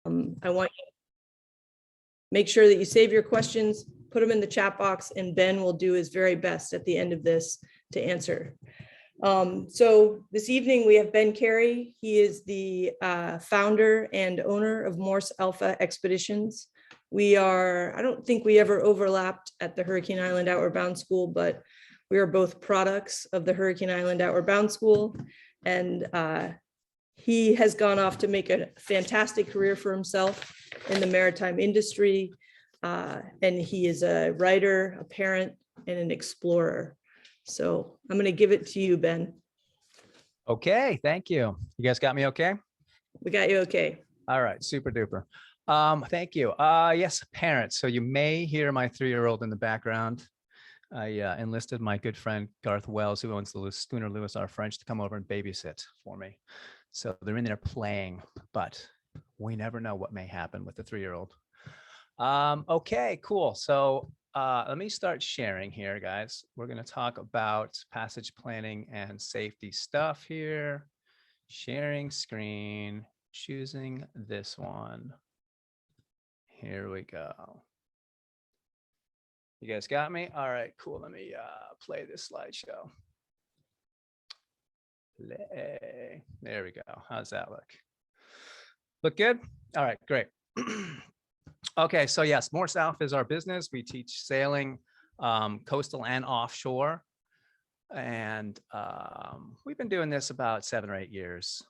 I want you to make sure that you save your questions, put them in the chat box, and Ben will do his very best at the end of this to answer. So this evening we have Ben Carey. He is the founder and owner of Morse Alpha Expeditions. I don't think we ever overlapped at the Hurricane Island Outward Bound School, but we are both products of the Hurricane Island Outward Bound School. And he has gone off to make a fantastic career for himself in the maritime industry. And he is a writer, a parent, and an explorer. So I'm going to give it to you, Ben. Okay, thank you. You guys got me okay? We got you okay. All right, super duper. Thank you. Yes, parents. So you may hear my 3-year-old in the background. I enlisted my good friend Garth Wells, who owns the schooner Louis R. French, to come over and babysit for me. So they're in there playing, but we never know what may happen with the 3-year-old. Okay, cool. So let me start sharing here, guys. We're going to talk about passage planning and safety stuff here. Sharing screen, choosing this one. Here we go. You guys got me? All right, cool. Let me play this slideshow. There we go. How's that look? Look good? All right, great. Okay, so yes, Morse Alpha is our business. We teach sailing, coastal and offshore. And we've been doing this about 7 or 8 years.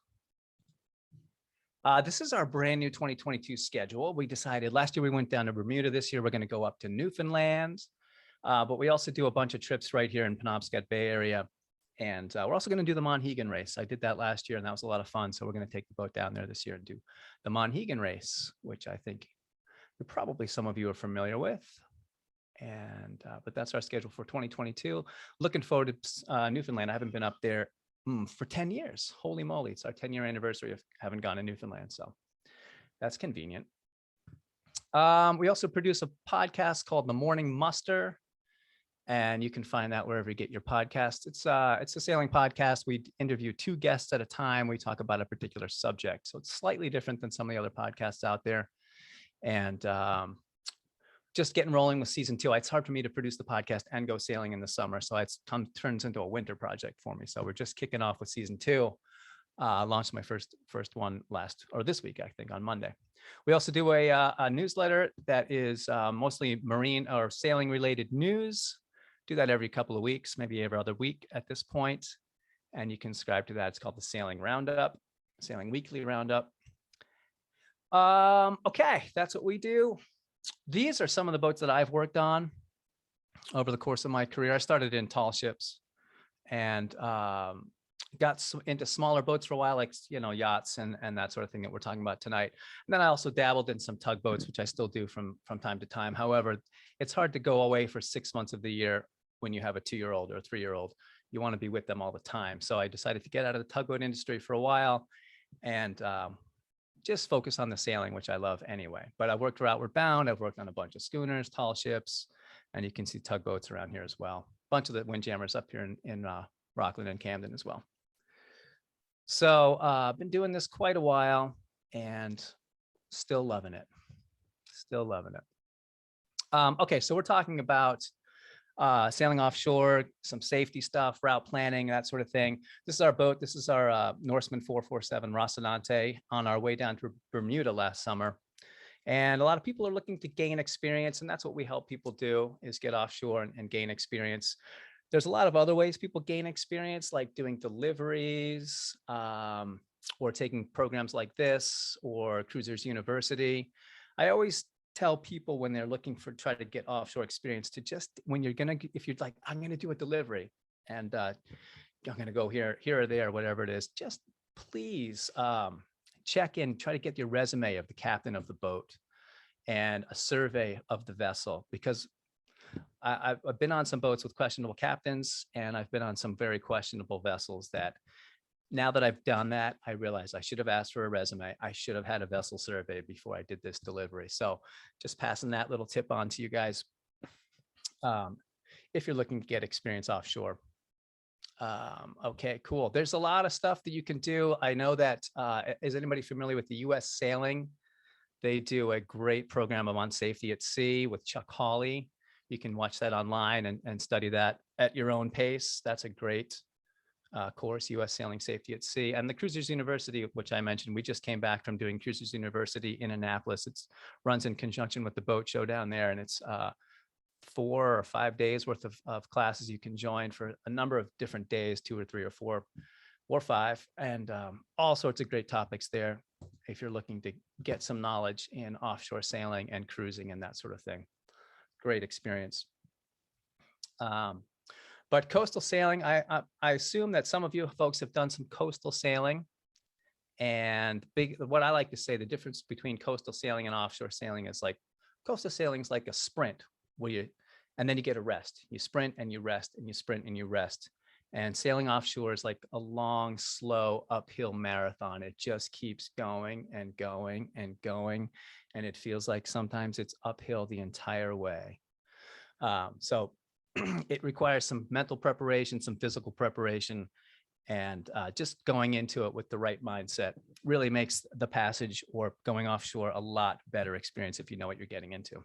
This is our brand new 2022 schedule. We decided last year we went down to Bermuda. This year we're going to go up to Newfoundland. But we also do a bunch of trips right here in Penobscot Bay area. And we're also going to do the Monhegan race. I did that last year and that was a lot of fun. So we're going to take the boat down there this year and do the Monhegan race, which I think probably some of you are familiar with. And but that's our schedule for 2022. Looking forward to Newfoundland. I haven't been up there for 10 years. Holy moly, it's our 10-year anniversary of having gone to Newfoundland. So that's convenient. We also produce a podcast called The Morning Muster. And you can find that wherever you get your podcasts. It's a sailing podcast. We interview 2 guests at a time. We talk about a particular subject. So it's slightly different than some of the other podcasts out there. And just getting rolling with season 2. It's hard for me to produce the podcast and go sailing in the summer. So it turns into a winter project for me. So we're just kicking off with season 2. Launched my first one this week, I think, on Monday. We also do a newsletter that is mostly marine or sailing related news. Do that every couple of weeks, maybe every other week at this point. And you can subscribe to that. It's called the Sailing Roundup, Sailing Weekly Roundup. Okay, that's what we do. These are some of the boats that I've worked on over the course of my career. I started in tall ships and got into smaller boats for a while, like, yachts and that sort of thing that we're talking about tonight. And then I also dabbled in some tugboats, which I still do from time to time. However, it's hard to go away for 6 months of the year when you have a 2-year-old or a 3-year-old. You want to be with them all the time. So I decided to get out of the tugboat industry for a while and just focus on the sailing, which I love anyway. But I worked for Outward Bound. I've worked on a bunch of schooners, tall ships, and you can see tugboats around here as well. A bunch of the windjammers up here in Rockland and Camden as well. So I've been doing this quite a while and still loving it. Still loving it. Okay, so we're talking about sailing offshore, some safety stuff, route planning, that sort of thing. This is our boat. This is our Norseman 447 Rocinante on our way down to Bermuda last summer. And a lot of people are looking to gain experience, and that's what we help people do, is get offshore and gain experience. There's a lot of other ways people gain experience, like doing deliveries or taking programs like this or Cruisers University. I always tell people when they're looking for try to get offshore experience to just if you're like, I'm going to do a delivery and I'm going to go here or there, whatever it is, just please check in, try to get your resume of the captain of the boat and a survey of the vessel, because I've been on some boats with questionable captains and I've been on some very questionable vessels that now that I've done that, I realize I should have asked for a resume. I should have had a vessel survey before I did this delivery. So just passing that little tip on to you guys. If you're looking to get experience offshore. Okay, cool. There's a lot of stuff that you can do. I know that, is anybody familiar with the U.S. Sailing They do a great program on safety at sea with Chuck Hawley. You can watch that online and study that at your own pace. That's a great course, U.S. Sailing Safety at Sea. And the Cruisers University, which I mentioned, we just came back from doing Cruisers University in Annapolis. It runs in conjunction with the boat show down there, and it's 4 or 5 days worth of classes you can join for a number of different days, 2 or 3 or 4 or 5, and all sorts of great topics there if you're looking to get some knowledge in offshore sailing and cruising and that sort of thing. Great experience. But coastal sailing, I assume that some of you folks have done some coastal sailing. And what I like to say, the difference between coastal sailing and offshore sailing is like coastal sailing is like a sprint where and then you get a rest. You sprint and you rest and you sprint and you rest. And sailing offshore is like a long, slow uphill marathon. It just keeps going and going and going. And it feels like sometimes it's uphill the entire way. So it requires some mental preparation, some physical preparation, and just going into it with the right mindset really makes the passage or going offshore a lot better experience if you know what you're getting into.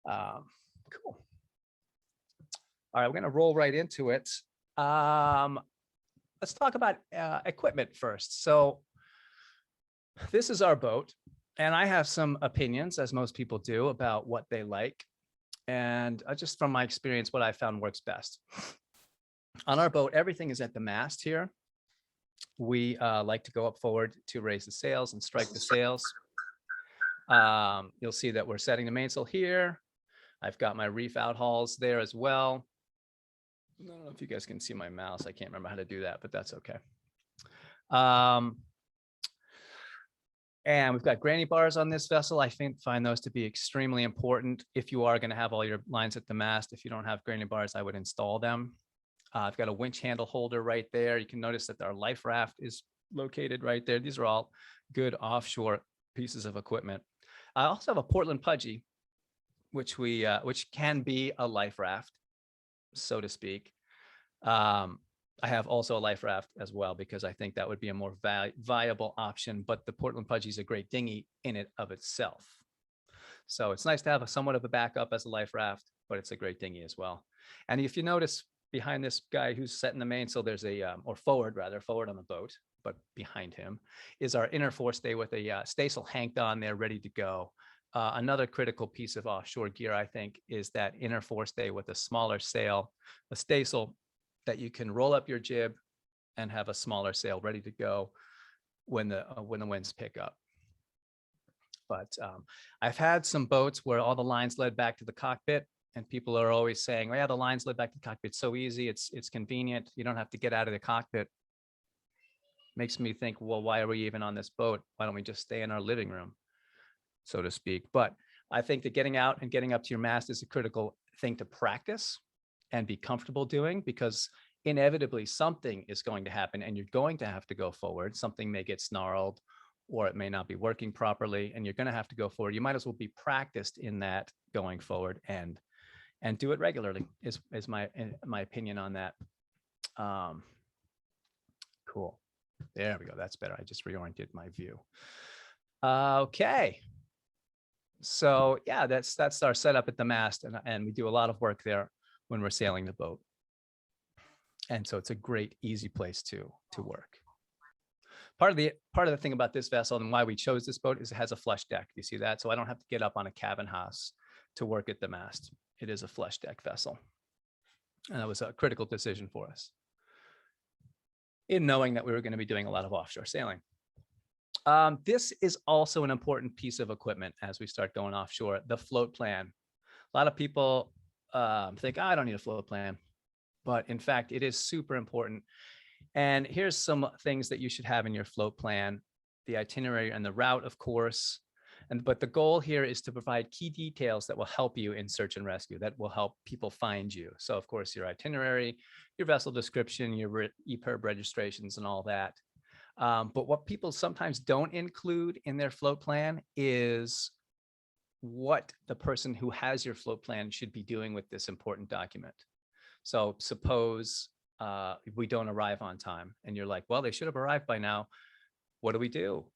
Cool. All right, we're going to roll right into it. Let's talk about equipment first. So this is our boat, and I have some opinions, as most people do, about what they like. And just from my experience, what I found works best. On our boat, everything is at the mast here. We like to go up forward to raise the sails and strike the sails. You'll see that we're setting the mainsail here. I've got my reef outhauls there as well. I don't know if you guys can see my mouse. I can't remember how to do that, but that's okay. And we've got granny bars on this vessel. I find those to be extremely important if you are going to have all your lines at the mast. If you don't have granny bars, I would install them. I've got a winch handle holder right there. You can notice that our life raft is located right there. These are all good offshore pieces of equipment. I also have a Portland Pudgy, which can be a life raft, so to speak. I have also a life raft as well, because I think that would be a more viable option, but the Portland Pudgy is a great dinghy in it of itself. So it's nice to have somewhat of a backup as a life raft, but it's a great dinghy as well. And if you notice behind this guy who's setting the mainsail, there's forward on the boat, but behind him is our inner forestay with a staysail hanked on there, ready to go. Another critical piece of offshore gear, I think, is that inner forestay with a smaller sail, a staysail that you can roll up your jib and have a smaller sail ready to go when the winds pick up. But I've had some boats where all the lines led back to the cockpit, and people are always saying, "Oh yeah, the lines led back to the cockpit. So easy. It's convenient. You don't have to get out of the cockpit." Makes me think, well, why are we even on this boat? Why don't we just stay in our living room, so to speak? But I think that getting out and getting up to your mast is a critical thing to practice and be comfortable doing, because inevitably something is going to happen and you're going to have to go forward. Something may get snarled, or it may not be working properly, and you're going to have to go forward. You might as well be practiced in that going forward and do it regularly is my opinion on that. Cool. There we go. That's better. I just reoriented my view. Okay. So yeah, that's our setup at the mast, and we do a lot of work there when we're sailing the boat. And so it's a great, easy place to work. Part of the thing about this vessel and why we chose this boat is it has a flush deck. You see that? So I don't have to get up on a cabin house to work at the mast. It is a flush deck vessel. And that was a critical decision for us in knowing that we were going to be doing a lot of offshore sailing. This is also an important piece of equipment as we start going offshore, the float plan. A lot of people think, I don't need a float plan, but in fact, it is super important. And here's some things that you should have in your float plan: the itinerary and the route, of course. But the goal here is to provide key details that will help you in search and rescue, that will help people find you. So of course, your itinerary, your vessel description, your EPIRB registrations and all that. But what people sometimes don't include in their float plan is what the person who has your float plan should be doing with this important document. So suppose we don't arrive on time and you're like, well, they should have arrived by now. What do we do?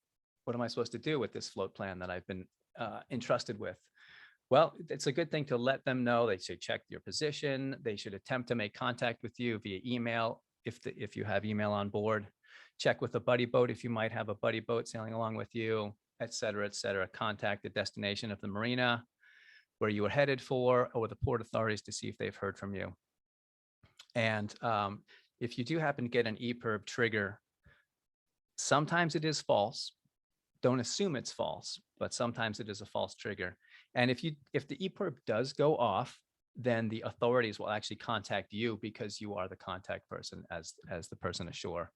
what am I supposed to do with this float plan that I've been entrusted with? Well, it's a good thing to let them know. They should check your position. They should attempt to make contact with you via email if you have email on board. Check with a buddy boat if you might have a buddy boat sailing along with you, et cetera, et cetera. Contact the destination of the marina where you were headed for, or the port authorities to see if they've heard from you. And if you do happen to get an EPIRB trigger, sometimes it is false. Don't assume it's false, but sometimes it is a false trigger. And if the EPIRB does go off, then the authorities will actually contact you because you are the contact person as the person ashore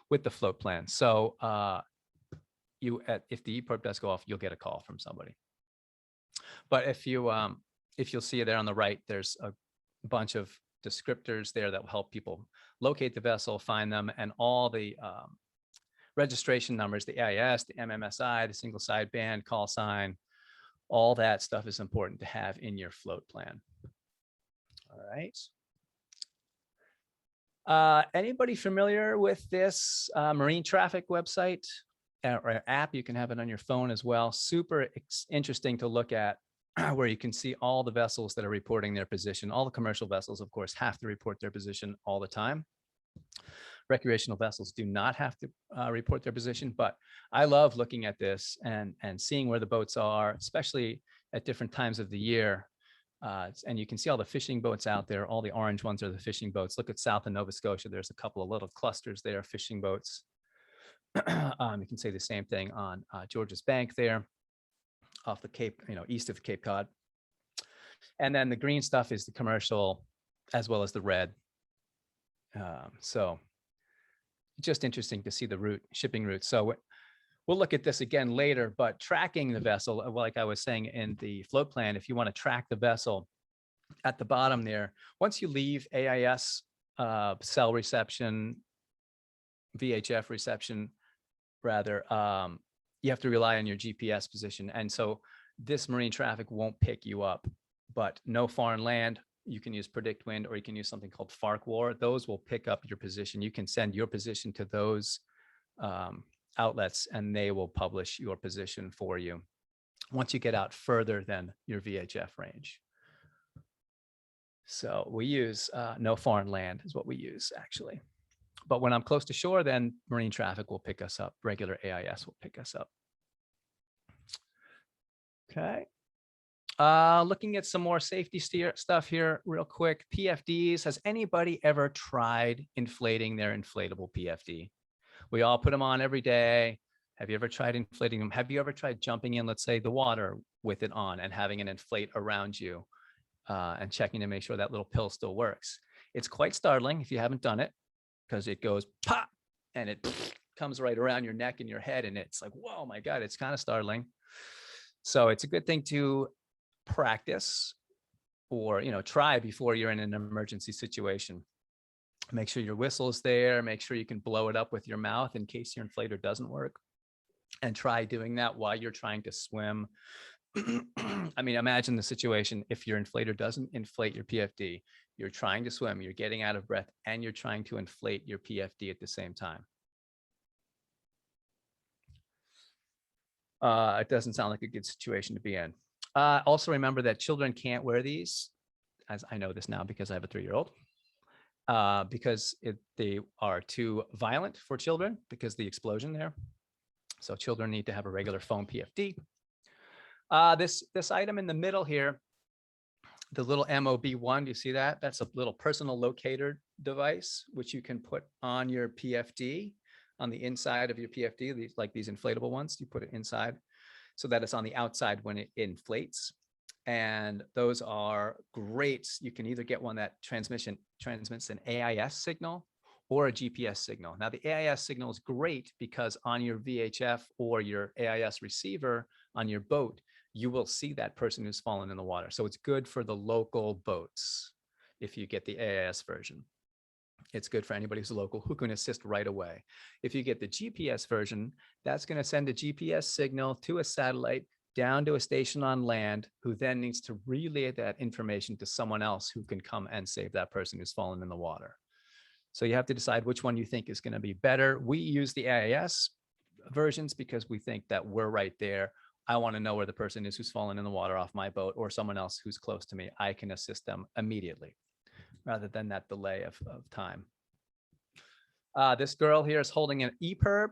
with the float plan. So if the EPIRB does go off, you'll get a call from somebody. But if you'll see it there on the right, there's a bunch of descriptors there that will help people locate the vessel, find them, and all the registration numbers, the AIS, the MMSI, the single sideband, call sign, all that stuff is important to have in your float plan. All right. Anybody familiar with this marine traffic website or app? You can have it on your phone as well. Super interesting to look at, where you can see all the vessels that are reporting their position. All the commercial vessels, of course, have to report their position all the time. Recreational vessels do not have to report their position, but I love looking at this and seeing where the boats are, especially at different times of the year. And you can see all the fishing boats out there. All the orange ones are the fishing boats. Look at South and Nova Scotia. There's a couple of little clusters there, fishing boats. You can say the same thing on Georges Bank there, off the Cape, east of Cape Cod. And then the green stuff is the commercial, as well as the red. So just interesting to see the shipping route. So we'll look at this again later, but tracking the vessel, like I was saying in the float plan, if you want to track the vessel at the bottom there, once you leave AIS cell reception, VHF reception, rather, you have to rely on your GPS position. And so this marine traffic won't pick you up, but no foreign land. You can use Predict Wind, or you can use something called FARC-WAR. Those will pick up your position. You can send your position to those outlets, and they will publish your position for you once you get out further than your VHF range. So we use no foreign land is what we use, actually. But when I'm close to shore, then marine traffic will pick us up. Regular AIS will pick us up. Okay. Looking at some more safety stuff here real quick. PFDs. Has anybody ever tried inflating their inflatable PFD? We all put them on every day. Have you ever tried inflating them? Have you ever tried jumping in, let's say, the water with it on and having it inflate around you and checking to make sure that little pill still works? It's quite startling if you haven't done it, because it goes pop and it comes right around your neck and your head. And it's like, whoa, my God, it's kind of startling. So it's a good thing to practice or, try before you're in an emergency situation. Make sure your whistle is there. Make sure you can blow it up with your mouth in case your inflator doesn't work. And try doing that while you're trying to swim. I mean, imagine the situation if your inflator doesn't inflate your PFD. You're trying to swim, you're getting out of breath, and you're trying to inflate your PFD at the same time. It doesn't sound like a good situation to be in. Also remember that children can't wear these, as I know this now because I have a 3-year-old, because they are too violent for children because of the explosion there. So children need to have a regular foam PFD. This item in the middle here, the little MOB1, do you see that? That's a little personal locator device, which you can put on your PFD, on the inside of your PFD, like these inflatable ones. You put it inside so that it's on the outside when it inflates. And those are great. You can either get one that transmits an AIS signal or a GPS signal. Now, the AIS signal is great because on your VHF or your AIS receiver on your boat, you will see that person who's fallen in the water. So it's good for the local boats if you get the AIS version. It's good for anybody who's local who can assist right away. If you get the GPS version, that's going to send a GPS signal to a satellite down to a station on land, who then needs to relay that information to someone else who can come and save that person who's fallen in the water. So you have to decide which one you think is going to be better. We use the AIS versions because we think that we're right there. I want to know where the person is who's fallen in the water off my boat or someone else who's close to me. I can assist them immediately rather than that delay of time. This girl here is holding an EPIRB,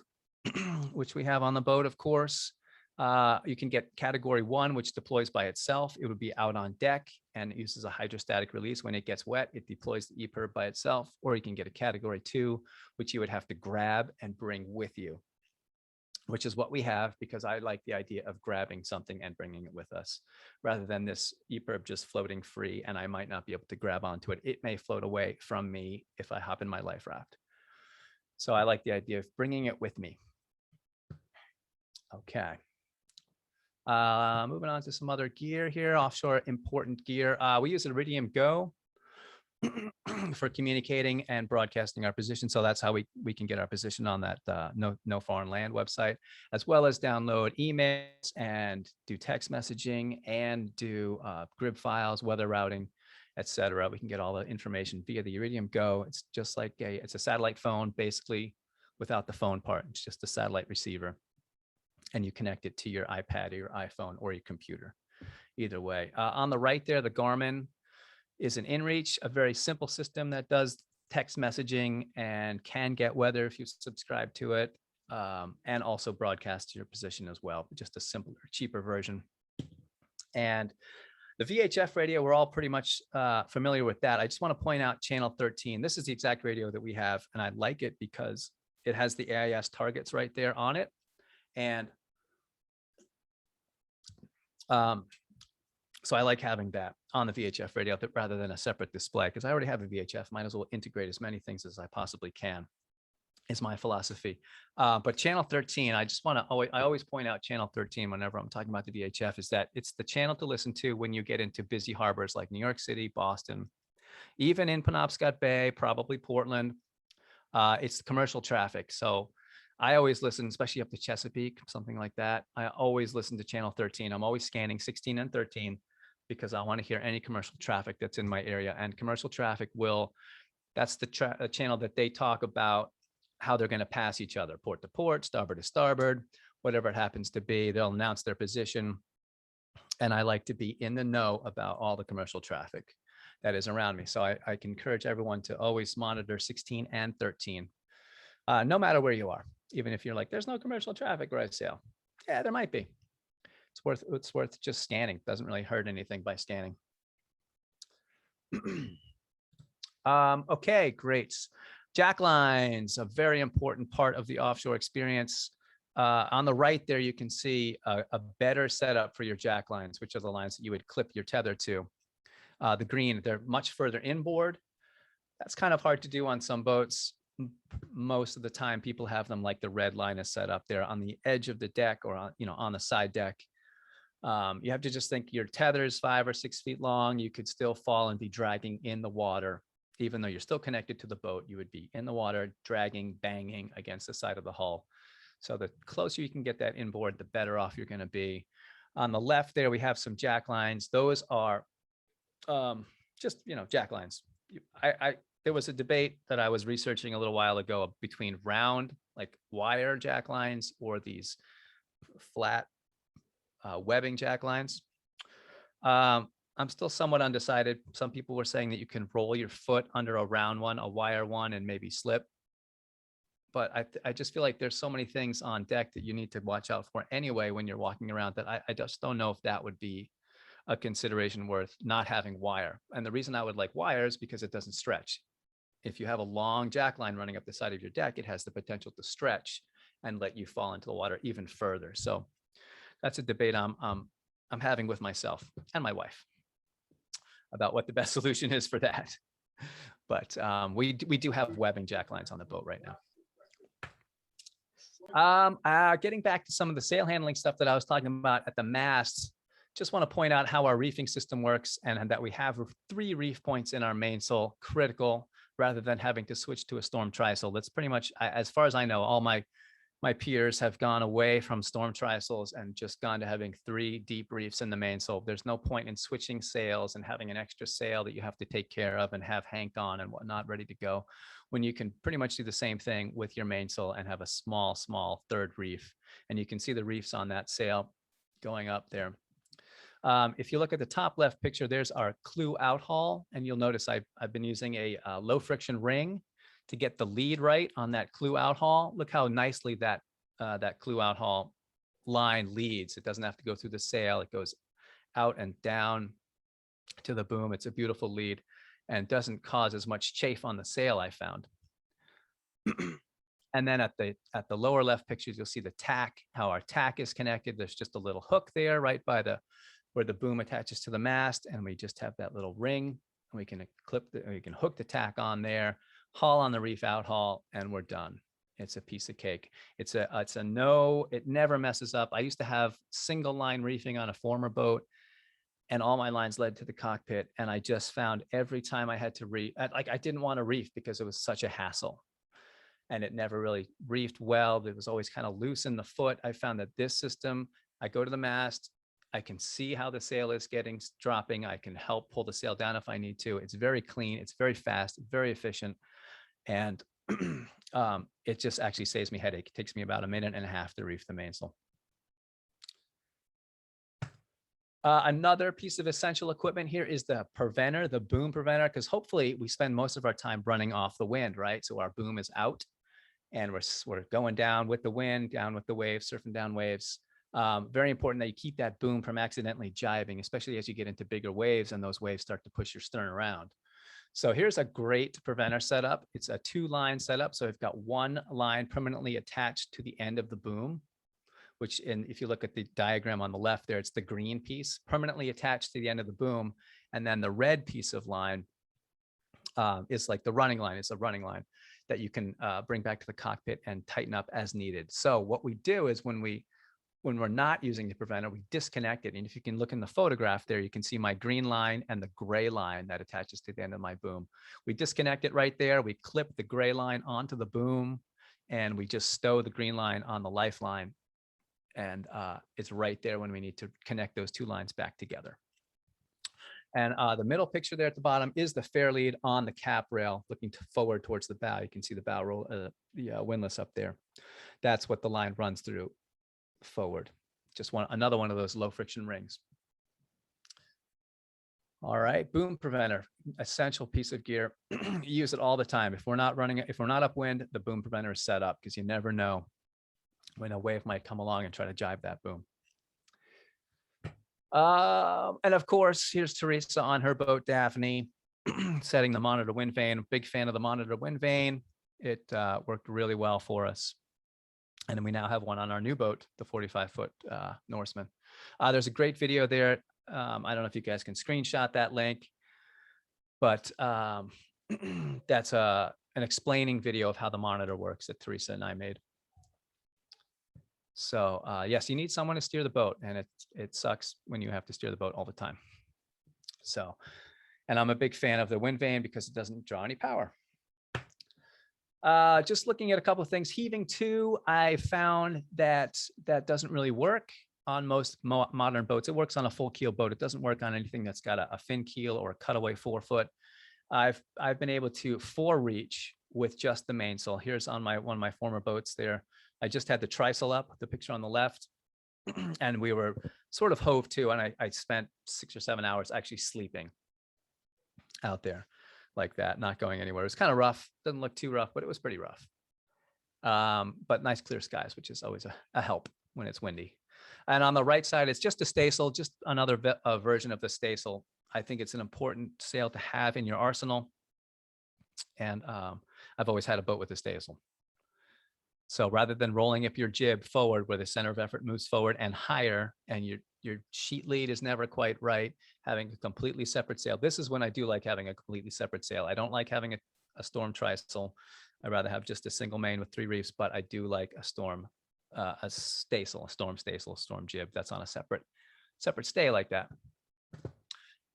which we have on the boat, of course. You can get category 1, which deploys by itself. It would be out on deck and it uses a hydrostatic release. When it gets wet, it deploys the EPIRB by itself, or you can get a category 2, which you would have to grab and bring with you, which is what we have because I like the idea of grabbing something and bringing it with us rather than this EPIRB just floating free and I might not be able to grab onto it. It may float away from me if I hop in my life raft. So I like the idea of bringing it with me. Okay. Moving on to some other gear here, offshore important gear. We use Iridium Go for communicating and broadcasting our position. So that's how we can get our position on that no foreign land website, as well as download emails and do text messaging and do grid files, weather routing, etc. We can get all the information via the Iridium Go. It's just like it's a satellite phone, basically, without the phone part. It's just a satellite receiver. And you connect it to your iPad or your iPhone or your computer, either way. On the right there, the Garmin is an inReach, a very simple system that does text messaging and can get weather if you subscribe to it, and also broadcast your position as well, just a simpler, cheaper version. And the VHF radio, we're all pretty much familiar with that. I just want to point out channel 13. This is the exact radio that we have, and I like it because it has the AIS targets right there on it. And so I like having that on the VHF radio rather than a separate display because I already have a VHF. Might as well integrate as many things as I possibly can, is my philosophy. But channel 13, I just want to I always point out channel 13 whenever I'm talking about the VHF, is that it's the channel to listen to when you get into busy harbors like New York City, Boston, even in Penobscot Bay, probably Portland. It's the commercial traffic. So I always listen, especially up to Chesapeake, something like that. I always listen to channel 13. I'm always scanning 16 and 13 because I want to hear any commercial traffic that's in my area. And commercial traffic that's the channel that they talk about how they're going to pass each other, port to port, starboard to starboard, whatever it happens to be. They'll announce their position. And I like to be in the know about all the commercial traffic that is around me. So I can encourage everyone to always monitor 16 and 13, no matter where you are. Even if you're like, there's no commercial traffic where I sail. Yeah, there might be. It's worth just scanning. Doesn't really hurt anything by scanning. Okay, great. Jacklines, a very important part of the offshore experience. On the right there, you can see a better setup for your jacklines, which are the lines that you would clip your tether to. The green, they're much further inboard. That's kind of hard to do on some boats. Most of the time people have them like the red line is set up there on the edge of the deck or on the side deck. You have to just think your tether is 5 or 6 feet long. You could still fall and be dragging in the water. Even though you're still connected to the boat, you would be in the water, dragging, banging against the side of the hull. So the closer you can get that inboard, the better off you're going to be. On the left there, we have some jacklines. Those are just, jacklines. There was a debate that I was researching a little while ago between round, like wire jacklines, or these flat webbing jacklines. I'm still somewhat undecided. Some people were saying that you can roll your foot under a round one, a wire one, and maybe slip. But I just feel like there's so many things on deck that you need to watch out for anyway when you're walking around that I just don't know if that would be a consideration worth not having wire. And the reason I would like wire is because it doesn't stretch. If you have a long jackline running up the side of your deck, it has the potential to stretch and let you fall into the water even further. So that's a debate I'm having with myself and my wife about what the best solution is for that. But we do have webbing jacklines on the boat right now. Getting back to some of the sail handling stuff that I was talking about at the masts, just want to point out how our reefing system works and that we have 3 reef points in our mainsail, critical, rather than having to switch to a storm trysail. That's pretty much, as far as I know, all my my peers have gone away from storm trysails and just gone to having 3 deep reefs in the mainsail. There's no point in switching sails and having an extra sail that you have to take care of and have Hank on and whatnot ready to go, when you can pretty much do the same thing with your mainsail and have a small 3rd reef. And you can see the reefs on that sail going up there. If you look at the top left picture, there's our clew out haul. And you'll notice I've been using a low friction ring to get the lead right on that clew out haul. Look how nicely that clew out haul line leads. It doesn't have to go through the sail. It goes out and down to the boom. It's a beautiful lead and doesn't cause as much chafe on the sail, I found. And then at the lower left pictures, you'll see the tack, how our tack is connected. There's just a little hook there right by where the boom attaches to the mast. And we just have that little ring, and we can hook the tack on there, haul on the reef out haul, and we're done. It's a piece of cake. It never messes up. I used to have single line reefing on a former boat, and all my lines led to the cockpit. And I just found every time I had to reef, I didn't want to reef because it was such a hassle. And it never really reefed well. It was always kind of loose in the foot. I found that this system, I go to the mast, I can see how the sail is dropping. I can help pull the sail down if I need to. It's very clean. It's very fast, very efficient. And it just actually saves me headache. It takes me about 1.5 minutes to reef the mainsail. Another piece of essential equipment here is the preventer, the boom preventer, because hopefully we spend most of our time running off the wind, right? So our boom is out and we're going down with the wind, down with the waves, surfing down waves. Very important that you keep that boom from accidentally jibing, especially as you get into bigger waves and those waves start to push your stern around. So here's a great preventer setup. It's a 2-line setup. So we've got 1 line permanently attached to the end of the boom, which, if you look at the diagram on the left there, it's the green piece permanently attached to the end of the boom. And then the red piece of line is like the running line. It's a running line that you can bring back to the cockpit and tighten up as needed. So what we do is when we're not using the preventer, we disconnect it. And if you can look in the photograph there, you can see my green line and the gray line that attaches to the end of my boom. We disconnect it right there. We clip the gray line onto the boom, and we just stow the green line on the lifeline. And it's right there when we need to connect those 2 lines back together. And the middle picture there at the bottom is the fair lead on the cap rail, looking forward towards the bow. You can see the bow roll, the windlass up there. That's what the line runs through forward. Just another one of those low friction rings. All right, boom preventer, essential piece of gear. You use it all the time. If we're not upwind, the boom preventer is set up, because you never know when a wave might come along and try to jibe that boom. And of course, here's Teresa on her boat, Daphne, setting the monitor wind vane. Big fan of the monitor wind vane. It worked really well for us. And then we now have one on our new boat, the 45-foot Norseman. There's a great video there. I don't know if you guys can screenshot that link, but that's an explaining video of how the monitor works that Teresa and I made. So yes, you need someone to steer the boat, and it sucks when you have to steer the boat all the time. So, and I'm a big fan of the wind vane because it doesn't draw any power. Just looking at a couple of things, heaving 2, I found that doesn't really work on most modern boats. It works on a full keel boat. It doesn't work on anything that's got a fin keel or a cutaway forefoot. I've been able to fore-reach with just the mainsail. Here's on one of my former boats there. I just had the trysail up, the picture on the left, and we were sort of hove to, and I spent 6 or 7 hours actually sleeping out there like that, not going anywhere. It was kind of rough. Doesn't look too rough, but it was pretty rough. But nice clear skies, which is always a help when it's windy. And on the right side, it's just a staysail, just another version of the staysail. I think it's an important sail to have in your arsenal. And I've always had a boat with a staysail. So rather than rolling up your jib forward where the center of effort moves forward and higher, and your sheet lead is never quite right, having a completely separate sail. This is when I do like having a completely separate sail. I don't like having a storm trysail. I'd rather have just a single main with 3 reefs, but I do like a storm staysail, a storm staysail, a storm jib that's on a separate stay like that.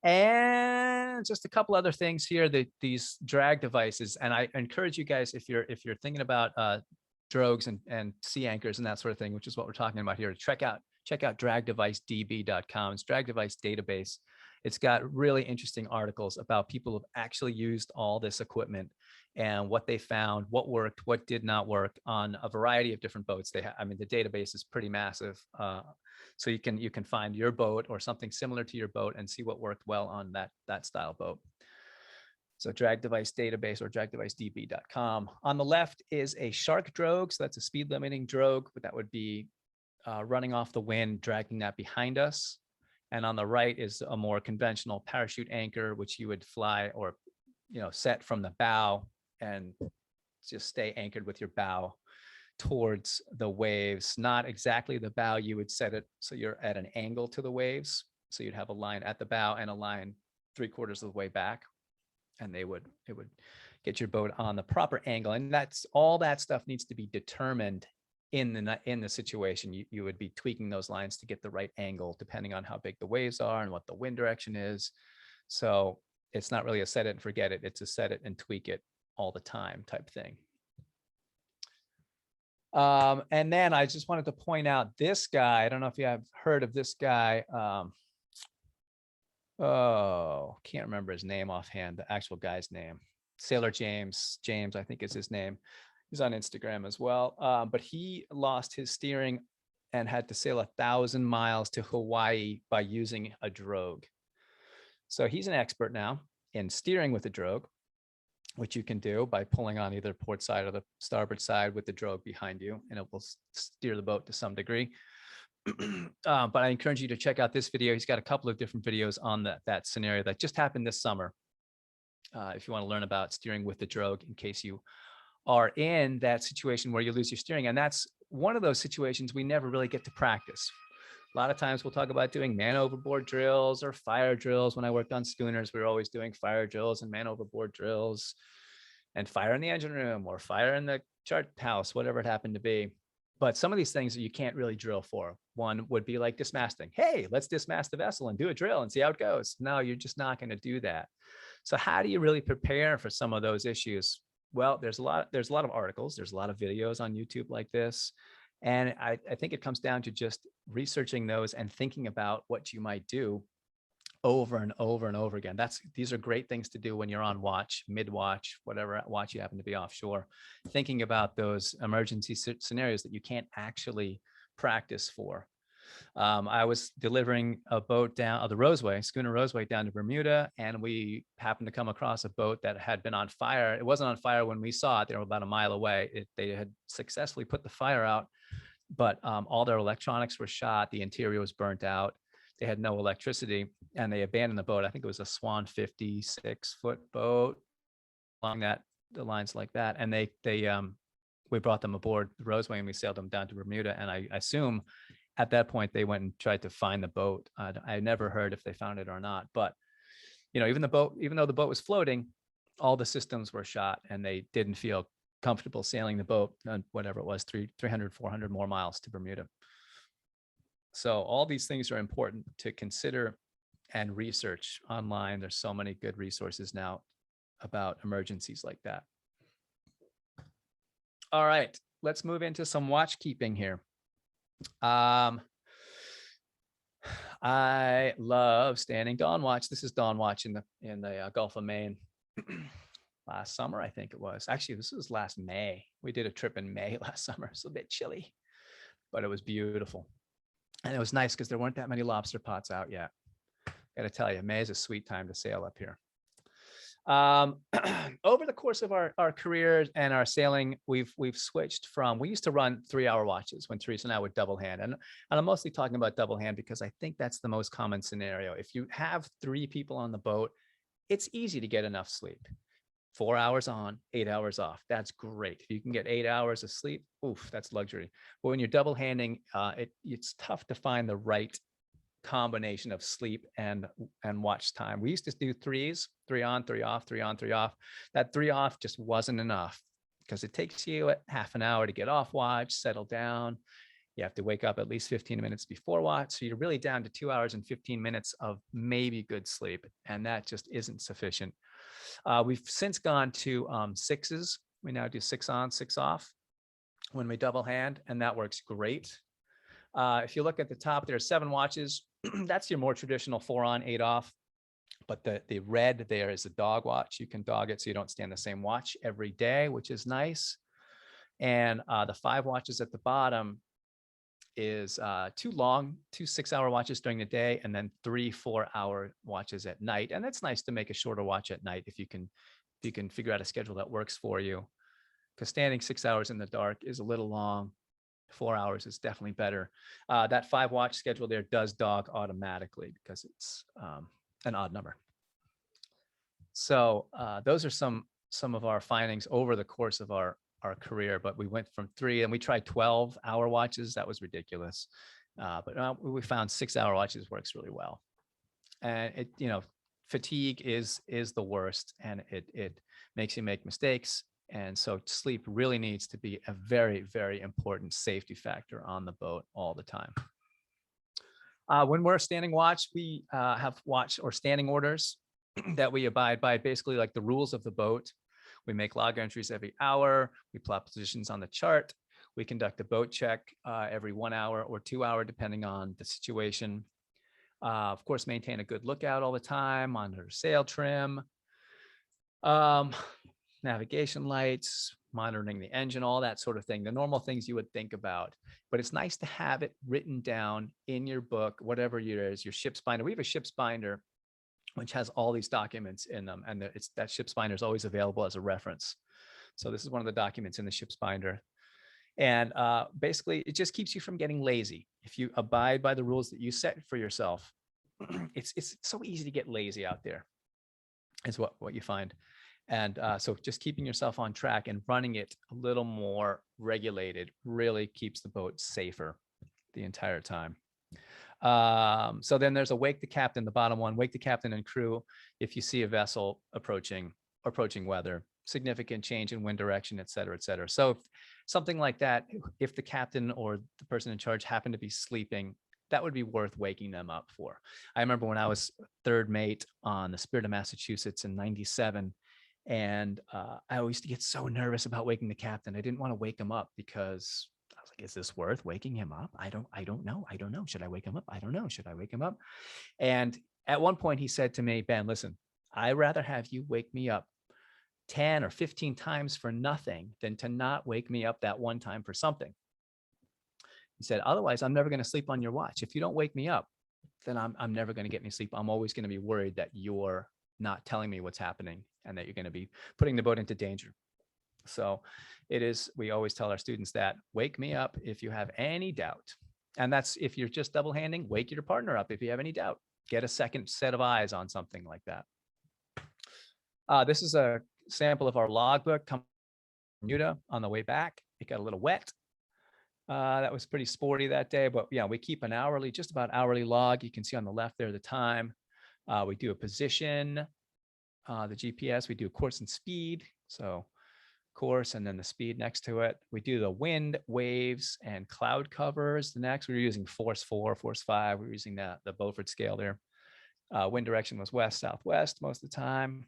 And just a couple other things here, these drag devices. And I encourage you guys, if you're thinking about drogues and sea anchors and that sort of thing, which is what we're talking about here. Check out dragdevicedb.com. It's drag device database. It's got really interesting articles about people who've actually used all this equipment and what they found, what worked, what did not work on a variety of different boats. I mean, the database is pretty massive. So you can find your boat or something similar to your boat and see what worked well on that style boat. So drag device database or dragdevicedb.com. On the left is a shark drogue. So that's a speed limiting drogue, but that would be running off the wind, dragging that behind us. And on the right is a more conventional parachute anchor, which you would fly or, set from the bow and just stay anchored with your bow towards the waves. Not exactly the bow, you would set it so you're at an angle to the waves. So you'd have a line at the bow and a line 3/4 of the way back. And it would get your boat on the proper angle. And that's all that stuff needs to be determined in the situation. You would be tweaking those lines to get the right angle, depending on how big the waves are and what the wind direction is. So it's not really a set it and forget it. It's a set it and tweak it all the time type thing. And then I just wanted to point out this guy. I don't know if you have heard of this guy. Can't remember his name offhand, the actual guy's name. Sailor James, I think is his name. He's on Instagram as well. But he lost his steering and had to sail 1,000 miles to Hawaii by using a drogue. So he's an expert now in steering with a drogue, which you can do by pulling on either port side or the starboard side with the drogue behind you, and it will steer the boat to some degree. But I encourage you to check out this video. He's got a couple of different videos on that scenario that just happened this summer. If you want to learn about steering with the drogue, in case you are in that situation where you lose your steering. And that's one of those situations we never really get to practice. A lot of times we'll talk about doing man overboard drills or fire drills. When I worked on schooners, we were always doing fire drills and man overboard drills and fire in the engine room or fire in the chart house, whatever it happened to be. But some of these things you can't really drill for. One would be like dismasting. Hey, let's dismast the vessel and do a drill and see how it goes. No, you're just not going to do that. So how do you really prepare for some of those issues? Well, there's a lot of articles. There's a lot of videos on YouTube like this. And I think it comes down to just researching those and thinking about what you might do over and over and over again. These are great things to do when you're on watch, mid-watch, whatever watch you happen to be offshore, thinking about those emergency scenarios that you can't actually practice for. I was delivering a boat down the Roseway, schooner Roseway, down to Bermuda, and we happened to come across a boat that had been on fire. It wasn't on fire when we saw it. They were about a mile away. They had successfully put the fire out, but all their electronics were shot. The interior was burnt out. They had no electricity, and they abandoned the boat. I think it was a Swan 56-foot boat along the lines like that. And we brought them aboard the Roseway and we sailed them down to Bermuda. And I assume at that point they went and tried to find the boat. I never heard if they found it or not. But even though the boat was floating, all the systems were shot, and they didn't feel comfortable sailing the boat on whatever it was, 300, 400 more miles to Bermuda. So all these things are important to consider and research online. There's so many good resources now about emergencies like that. All right, let's move into some watch keeping here. I love standing dawn watch. This is dawn watch in the Gulf of Maine. Last summer, I think it was. Actually, this was last May. We did a trip in May last summer. It's a bit chilly, but it was beautiful. And it was nice because there weren't that many lobster pots out yet. Got to tell you, May is a sweet time to sail up here. Over the course of our careers and our sailing, we've switched from, we used to run 3-hour watches when Teresa and I would double hand. And I'm mostly talking about double hand because I think that's the most common scenario. If you have 3 people on the boat, it's easy to get enough sleep. 4 hours on, 8 hours off. That's great. If you can get 8 hours of sleep, oof, that's luxury. But when you're double handing, it's tough to find the right combination of sleep and watch time. We used to do 3s, 3 on, 3 off, 3 on, 3 off. That 3 off just wasn't enough because it takes you half an hour to get off watch, settle down. You have to wake up at least 15 minutes before watch. So you're really down to 2 hours and 15 minutes of maybe good sleep. And that just isn't sufficient. We've since gone to 6s. We now do 6 on, 6 off. when we double hand, and that works great. If you look at the top, there are 7 watches. That's your more traditional 4 on, 8 off. But the red there is a dog watch. You can dog it so you don't stay on the same watch every day, which is nice. And the 5 watches at the bottom is 2 long, 2 6-hour watches during the day, and then 3 4-hour watches at night. And that's nice to make a shorter watch at night if you can figure out a schedule that works for you. Because standing 6 hours in the dark is a little long. 4 hours is definitely better. That 5 watch schedule there does dog automatically because it's an odd number. So those are some of our findings over the course of our career, but we went from 3 and we tried 12-hour watches. That was ridiculous. But we found 6-hour watches works really well. And it, fatigue is the worst, and it makes you make mistakes. And so sleep really needs to be a very, very important safety factor on the boat all the time. When we're standing watch, we have watch or standing orders that we abide by, basically like the rules of the boat. We make log entries every hour. We plot positions on the chart. We conduct a boat check every 1 hour or 2 hour, depending on the situation. Of course, maintain a good lookout all the time, monitor sail trim, navigation lights, monitoring the engine, all that sort of thing, the normal things you would think about. But it's nice to have it written down in your book, whatever it is, your ship's binder. We have a ship's binder which has all these documents in them, and that ship's binder is always available as a reference. So this is one of the documents in the ship's binder. And basically, it just keeps you from getting lazy. If you abide by the rules that you set for yourself, it's so easy to get lazy out there, is what you find. And so just keeping yourself on track and running it a little more regulated really keeps the boat safer the entire time. So then there's a wake the captain, the bottom one, wake the captain and crew if you see a vessel approaching weather, significant change in wind direction, et cetera, et cetera. So if something like that, if the captain or the person in charge happened to be sleeping, that would be worth waking them up for. I remember when I was 3rd mate on the Spirit of Massachusetts in '97, and I always used to get so nervous about waking the captain. I didn't want to wake him up because I was like, is this worth waking him up? I don't know. Should I wake him up? I don't know. Should I wake him up? And at one point he said to me, Ben, listen, I'd rather have you wake me up 10 or 15 times for nothing than to not wake me up that one time for something. He said, otherwise, I'm never going to sleep on your watch. If you don't wake me up, then I'm never going to get any sleep. I'm always going to be worried that you're not telling me what's happening and that you're going to be putting the boat into danger. So we always tell our students that wake me up if you have any doubt. And that's if you're just double handing, wake your partner up if you have any doubt. Get a second set of eyes on something like that. This is a sample of our logbook coming from Utah on the way back. It got a little wet. That was pretty sporty that day, but yeah, we keep an just about hourly log. You can see on the left there the time. We do a position, the GPS, we do course and speed. So course and then the speed next to it. We do the wind, waves, and cloud covers. The next, we were using force 4, force 5. We were using the Beaufort scale there. Wind direction was west, southwest most of the time.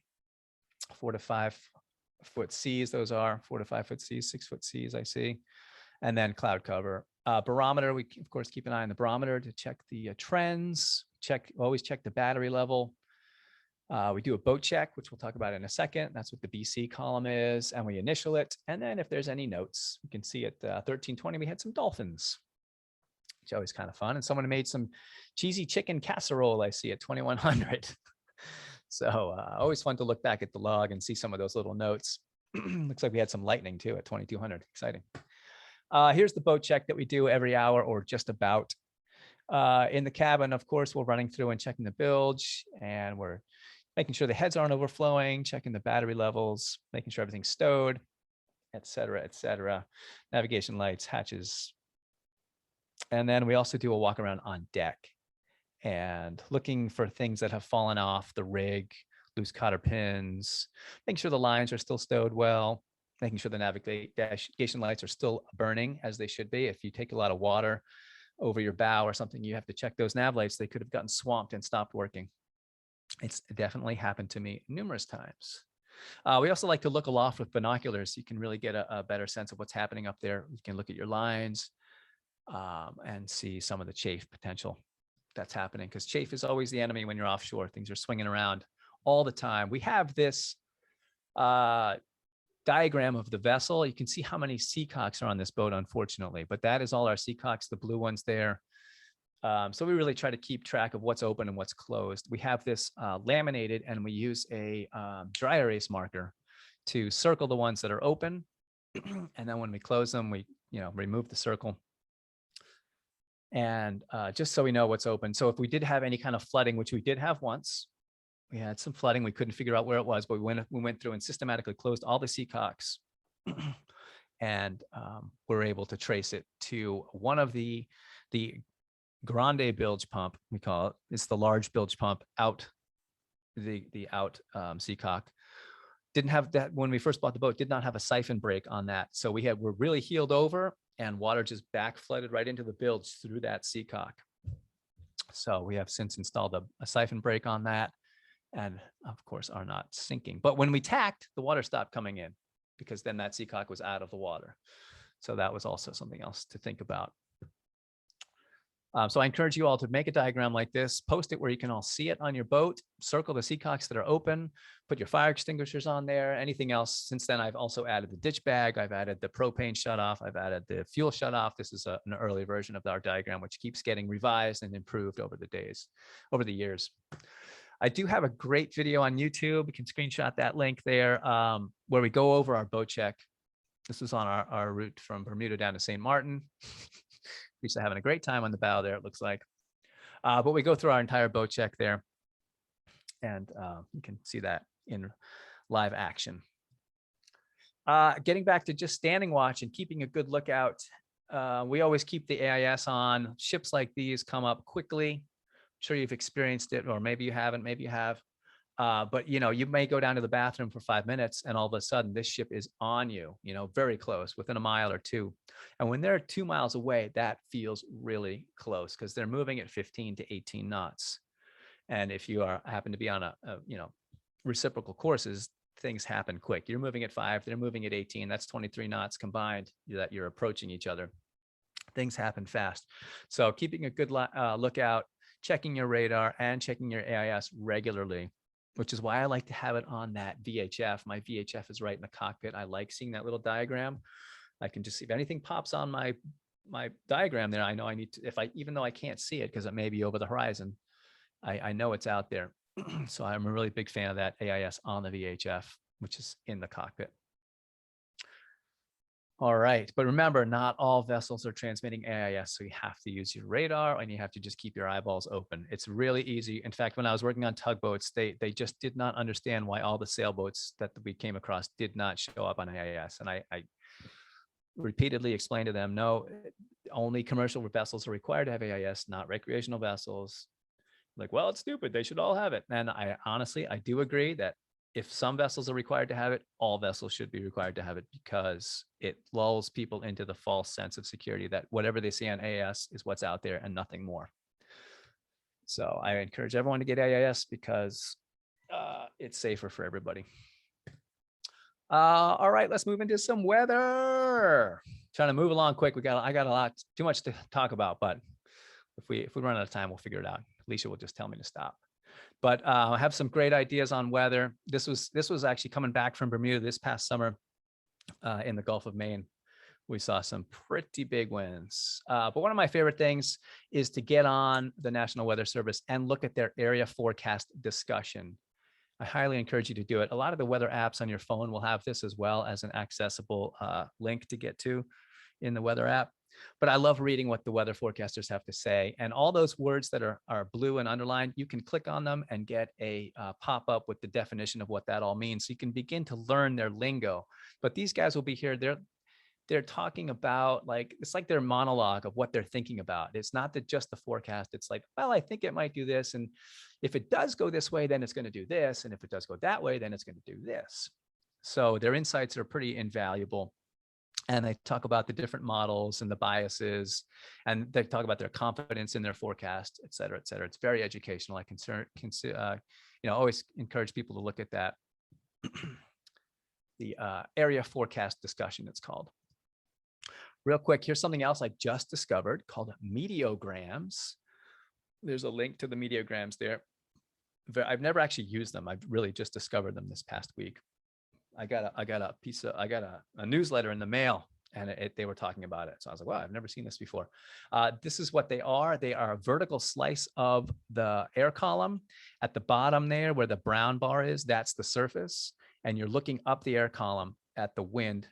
4 to 5 foot seas, those are 4 to 5 foot seas, 6 foot seas, I see. And then cloud cover. Barometer, we of course keep an eye on the barometer to check the trends. Always check the battery level. We do a boat check, which we'll talk about in a second. That's what the BC column is, and we initial it. And then if there's any notes, you can see at 1320, we had some dolphins, which is always kind of fun. And someone made some cheesy chicken casserole, I see, at 2100. So always fun to look back at the log and see some of those little notes. Looks like we had some lightning too at 2200. Exciting. Here's the boat check that we do every hour or just about. In the cabin, of course, we're running through and checking the bilge, and we're making sure the heads aren't overflowing, checking the battery levels, making sure everything's stowed, et cetera, et cetera. Navigation lights, hatches. And then we also do a walk around on deck and looking for things that have fallen off the rig, loose cotter pins, making sure the lines are still stowed well, making sure the navigation lights are still burning as they should be. If you take a lot of water over your bow or something, you have to check those nav lights. They could have gotten swamped and stopped working. It's definitely happened to me numerous times. We also like to look aloft with binoculars. You can really get a better sense of what's happening up there. You can look at your lines and see some of the chafe potential that's happening, because chafe is always the enemy when you're offshore. Things are swinging around all the time. We have this diagram of the vessel. You can see how many seacocks are on this boat, unfortunately, but that is all our seacocks, the blue ones there. So we really try to keep track of what's open and what's closed. We have this laminated, and we use a dry erase marker to circle the ones that are open. And then when we close them, we remove the circle. And just so we know what's open. So if we did have any kind of flooding, which we did have once, we had some flooding, we couldn't figure out where it was, but we went through and systematically closed all the seacocks. And we're able to trace it to one of the grande bilge pump, we call it. It's the large bilge pump out, the out seacock. Didn't have that when we first bought the boat, did not have a siphon break on that. So we're really heeled over, and water just back flooded right into the bilge through that seacock. So we have since installed a siphon break on that, and of course are not sinking. But when we tacked, the water stopped coming in, because then that seacock was out of the water. So that was also something else to think about. So I encourage you all to make a diagram like this, post it where you can all see it on your boat, circle the seacocks that are open, put your fire extinguishers on there, anything else. Since then, I've also added the ditch bag, I've added the propane shutoff, I've added the fuel shutoff. This is an early version of our diagram, which keeps getting revised and improved over the years. I do have a great video on YouTube. You can screenshot that link there, where we go over our boat check. This was on our route from Bermuda down to St. Martin. We used to having a great time on the bow there, it looks like. But we go through our entire boat check there, and you can see that in live action. Getting back to just standing watch and keeping a good lookout. We always keep the AIS on. Ships like these come up quickly. I'm sure you've experienced it, or maybe you haven't, maybe you have. But you may go down to the bathroom for 5 minutes, and all of a sudden this ship is on you, very close, within a mile or two. And when they're 2 miles away, that feels really close, because they're moving at 15 to 18 knots. And if you happen to be on a reciprocal courses, things happen quick. You're moving at 5, they're moving at 18. That's 23 knots combined that you're approaching each other. Things happen fast. So keeping a good lookout, checking your radar, and checking your AIS regularly, which is why I like to have it on that VHF. My VHF is right in the cockpit. I like seeing that little diagram. I can just see if anything pops on my diagram there. I know I need to, even though I can't see it because it may be over the horizon, I know it's out there. So I'm a really big fan of that AIS on the VHF, which is in the cockpit. All right, but remember, not all vessels are transmitting AIS, so you have to use your radar, and you have to just keep your eyeballs open. It's really easy. In fact, when I was working on tugboats, they just did not understand why all the sailboats that we came across did not show up on AIS. And I repeatedly explained to them, no, only commercial vessels are required to have AIS, not recreational vessels. Like, well, it's stupid, they should all have it. And I do agree that if some vessels are required to have it, all vessels should be required to have it, because it lulls people into the false sense of security that whatever they see on AIS is what's out there and nothing more. So I encourage everyone to get AIS, because it's safer for everybody. All right, let's move into some weather. Trying to move along quick. I got too much to talk about, but if we run out of time, we'll figure it out. Alicia will just tell me to stop. But I have some great ideas on weather. This was actually coming back from Bermuda this past summer in the Gulf of Maine. We saw some pretty big winds. But one of my favorite things is to get on the National Weather Service and look at their area forecast discussion. I highly encourage you to do it. A lot of the weather apps on your phone will have this, as well as an accessible link to get to in the weather app. But I love reading what the weather forecasters have to say. And all those words that are blue and underlined, you can click on them and get a pop-up with the definition of what that all means. So you can begin to learn their lingo. But these guys will be here. They're talking about, it's like their monologue of what they're thinking about. It's not just the forecast. It's like, well, I think it might do this. And if it does go this way, then it's going to do this. And if it does go that way, then it's going to do this. So their insights are pretty invaluable. And they talk about the different models and the biases, and they talk about their confidence in their forecast, et cetera, et cetera. It's very educational. I always encourage people to look at that. the area forecast discussion, it's called. Real quick, here's something else I just discovered called Meteograms. There's a link to the Meteograms there. I've never actually used them. I've really just discovered them this past week. I got a newsletter in the mail, and they were talking about it. So I was like, wow, I've never seen this before. This is what they are. They are a vertical slice of the air column. At the bottom there, where the brown bar is, that's the surface. And you're looking up the air column at the wind.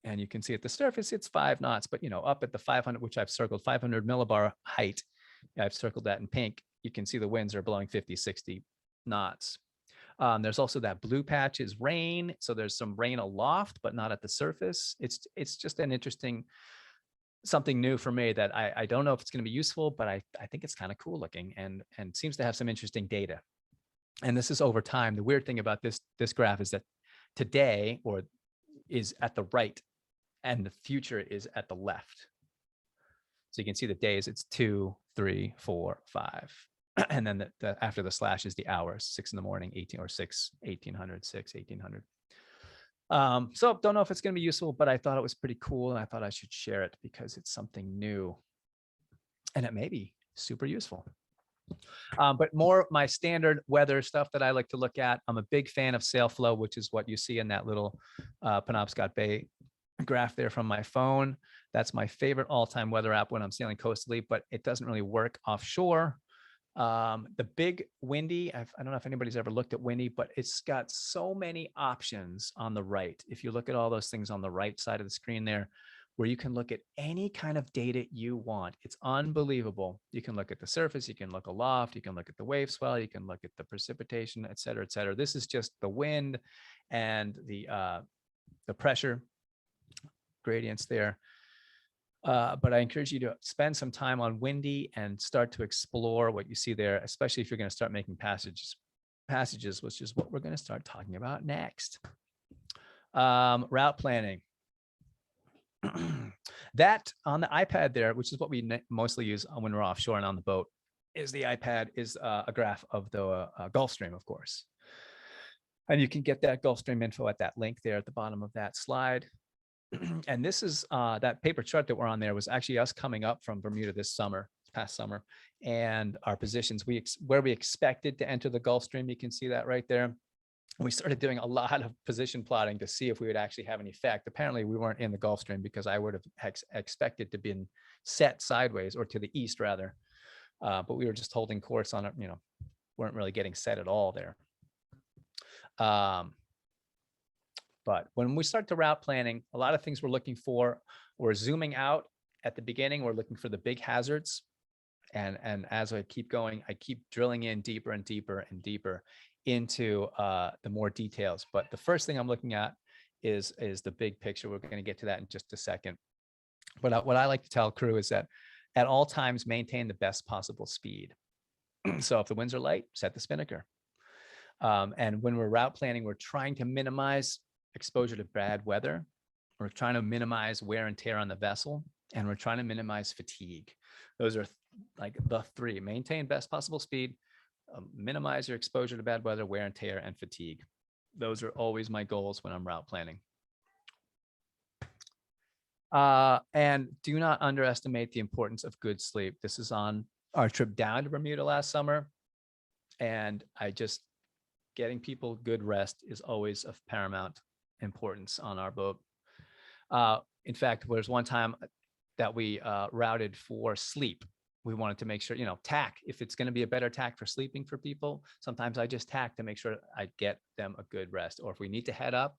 And you can see at the surface, it's 5 knots, but up at the 500, which I've circled, 500 millibar height, I've circled that in pink. You can see the winds are blowing 50, 60 knots. There's also that blue patch is rain. So there's some rain aloft, but not at the surface. It's just an interesting, something new for me that I don't know if it's going to be useful, but I think it's kind of cool looking and seems to have some interesting data. And this is over time. The weird thing about this graph is that today is at the right and the future is at the left. So you can see the days, it's 2, 3, 4, 5. And then after the slash is the hours, 6 in the morning, 18 or 6, 1800, 6, 1800. So don't know if it's going to be useful, but I thought it was pretty cool. And I thought I should share it because it's something new and it may be super useful. But more my standard weather stuff that I like to look at. I'm a big fan of sail flow, which is what you see in that little Penobscot Bay graph there from my phone. That's my favorite all-time weather app when I'm sailing coastally, but it doesn't really work offshore. The big Windy, I don't know if anybody's ever looked at Windy, but it's got so many options on the right. If you look at all those things on the right side of the screen there, where you can look at any kind of data you want. It's unbelievable. You can look at the surface, you can look aloft, you can look at the wave swell, you can look at the precipitation, et cetera, et cetera. This is just the wind and the pressure gradients there. But I encourage you to spend some time on Windy and start to explore what you see there, especially if you're going to start making passages, which is what we're going to start talking about next. Route planning. That on the iPad there, which is what we mostly use when we're offshore and on the boat, is the iPad is a graph of the Gulf Stream, of course. And you can get that Gulf Stream info at that link there at the bottom of that slide. And this is that paper chart that we're on there was actually us coming up from Bermuda this past summer, and our positions, where we expected to enter the Gulf Stream. You can see that right there. We started doing a lot of position plotting to see if we would actually have any effect. Apparently we weren't in the Gulf Stream because I would have expected to be set sideways or to the east rather. But we were just holding course on it, weren't really getting set at all there. But when we start to route planning, a lot of things we're looking for, we're zooming out at the beginning, we're looking for the big hazards. And as I keep going, I keep drilling in deeper and deeper and deeper into the more details. But the first thing I'm looking at is the big picture. We're going to get to that in just a second. But what I like to tell crew is that at all times, maintain the best possible speed. So if the winds are light, set the spinnaker. And when we're route planning, we're trying to minimize exposure to bad weather. We're trying to minimize wear and tear on the vessel, and we're trying to minimize fatigue. Those are like the three: maintain best possible speed, minimize your exposure to bad weather, wear and tear, and fatigue. Those are always my goals when I'm route planning. And do not underestimate the importance of good sleep. This is on our trip down to Bermuda last summer. And getting people good rest is always of paramount importance on our boat. In fact, there's one time that we routed for sleep. We wanted to make sure, tack, if it's going to be a better tack for sleeping for people, sometimes I just tack to make sure I get them a good rest. Or if we need to head up,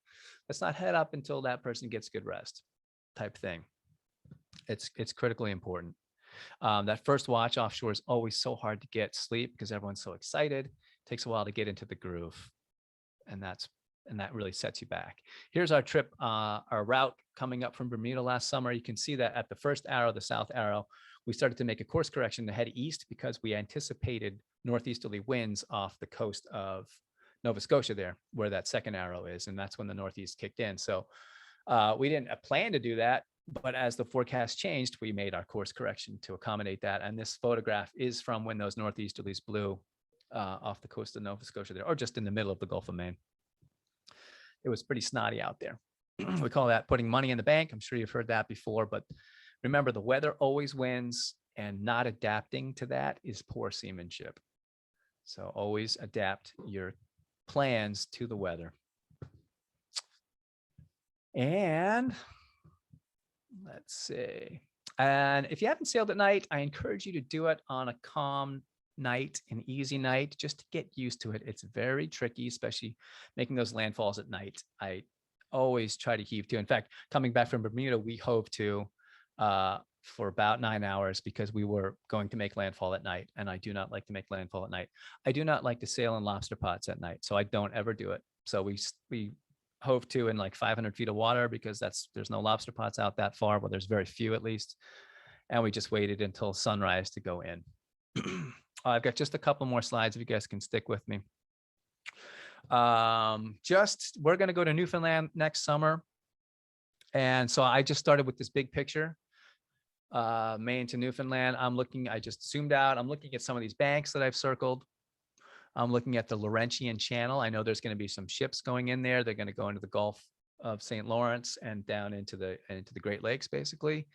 let's not head up until that person gets good rest type thing. It's critically important. That first watch offshore is always so hard to get sleep because everyone's so excited. It takes a while to get into the groove. And that really sets you back. Here's our trip, our route coming up from Bermuda last summer. You can see that at the first arrow, the south arrow, we started to make a course correction to head east because we anticipated northeasterly winds off the coast of Nova Scotia there, where that second arrow is. And that's when the northeast kicked in. So we didn't plan to do that, but as the forecast changed, we made our course correction to accommodate that. And this photograph is from when those northeasterlies blew off the coast of Nova Scotia there, or just in the middle of the Gulf of Maine. it was pretty snotty out there. We call that putting money in the bank. I'm sure you've heard that before, but remember, the weather always wins, and not adapting to that is poor seamanship. So always adapt your plans to the weather. And let's see. And if you haven't sailed at night, I encourage you to do it on a calm night, an easy night, just to get used to it. It's very tricky, especially making those landfalls at night. I always try to heave to. In fact, coming back from Bermuda, we hove to for about 9 hours because we were going to make landfall at night. And I do not like to make landfall at night. I do not like to sail in lobster pots at night, so I don't ever do it. So we hove to in like 500 feet of water because there's no lobster pots out that far. Well, there's very few at least. And we just waited until sunrise to go in. I've got just a couple more slides if you guys can stick with me. We're going to go to Newfoundland next summer. And so I just started with this big picture, Maine to Newfoundland. I just zoomed out. I'm looking at some of these banks that I've circled. I'm looking at the Laurentian Channel. I know there's going to be some ships going in there. They're going to go into the Gulf of St. Lawrence and down into the Great Lakes, basically.